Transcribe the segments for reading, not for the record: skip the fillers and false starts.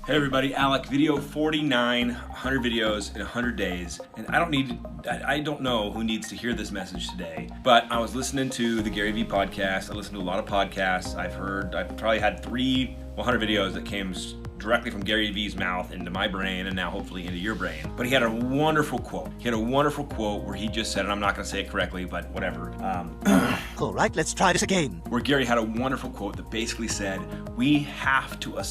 Hey everybody, Alec, video 49, 100 videos in 100 days. And I don't know who needs to hear this message today, but I was listening to the Gary Vee podcast. I listen to a lot of podcasts. I've probably had 100 videos that came directly from Gary Vee's mouth into my brain and now hopefully into your brain. But he had a wonderful quote. Where he just said, and I'm not gonna say it correctly, but whatever. All right, let's try this again. Where Gary had a wonderful quote that basically said, we have to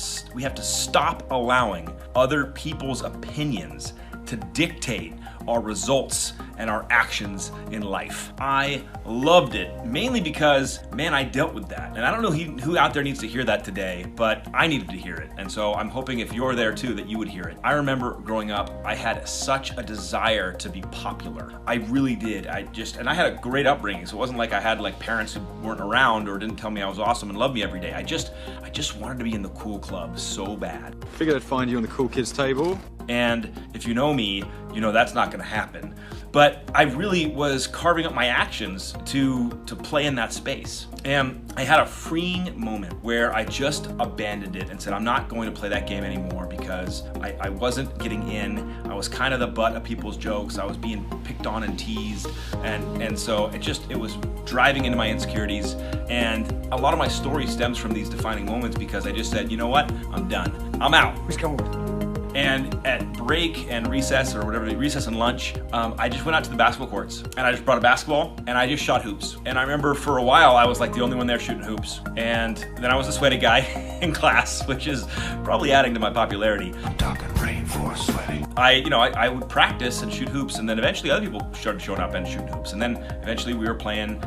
stop allowing other people's opinions to dictate our results and our actions in life. I loved it, mainly because, man, I dealt with that. And I don't know who out there needs to hear that today, but I needed to hear it. And so I'm hoping if you're there too, that you would hear it. I remember growing up, I had such a desire to be popular. I really did. And I had a great upbringing. So it wasn't like I had parents who weren't around or didn't tell me I was awesome and loved me every day. I just wanted to be in the cool club so bad. Figured I'd find you on the cool kids table. And if you know me, you know that's not gonna happen. But I really was carving up my actions to play in that space. And I had a freeing moment where I just abandoned it and said, I'm not going to play that game anymore because I wasn't getting in. I was kind of the butt of people's jokes. I was being picked on and teased. And so it was driving into my insecurities. And a lot of my story stems from these defining moments because I just said, you know what? I'm done. I'm out. Who's coming with you? And at break and recess or whatever, recess and lunch, I just went out to the basketball courts and I just brought a basketball and I just shot hoops. And I remember for a while I was like the only one there shooting hoops. And then I was the sweaty guy in class, which is probably adding to my popularity. I'm talking rainforest sweating. I would practice and shoot hoops, and then eventually other people started showing up and shooting hoops. And then eventually we were playing,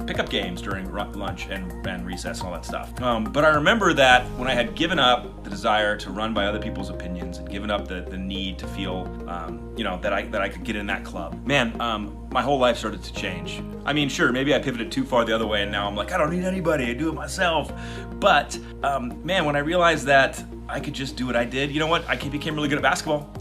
pickup games during lunch and recess and all that stuff. But I remember that when I had given up the desire to run by other people's opinions and given up the need to feel, that I could get in that club. Man, my whole life started to change. I mean, sure, maybe I pivoted too far the other way and now I'm like, I don't need anybody, I do it myself. But, man, when I realized that I could just do what I did, you know what? I became really good at basketball.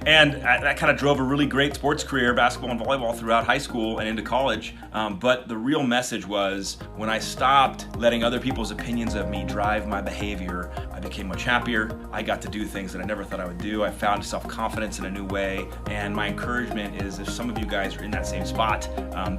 And that kind of drove a really great sports career, basketball and volleyball, throughout high school and into college. But the real message was when I stopped letting other people's opinions of me drive my behavior, I became much happier. I got to do things that I never thought I would do. I found self-confidence in a new way. And my encouragement is, if some of you guys are in that same spot,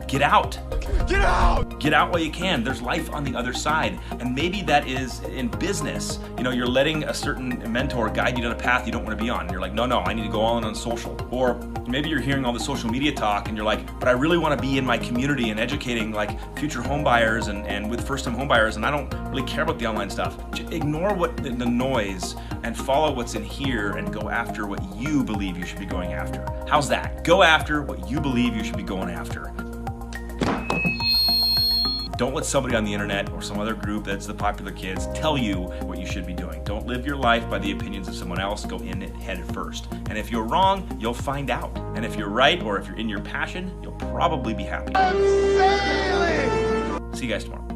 get out. Get out! Get out while you can. There's life on the other side. And maybe that is in business. You're letting a certain mentor guide you down a path you don't want to be on. And you're like, no, I need to go all in on social. Or maybe you're hearing all the social media talk and you're like, but I really want to be in my community and educating future home buyers and with first-time home buyers, and I don't really care about the online stuff. Ignore the noise and follow what's in here and go after what you believe you should be going after. How's that? Go after what you believe you should be going after. Don't let somebody on the internet or some other group that's the popular kids tell you what you should be doing. Don't live your life by the opinions of someone else. Go in it head first. And if you're wrong, you'll find out. And if you're right, or if you're in your passion, you'll probably be happy. See you guys tomorrow.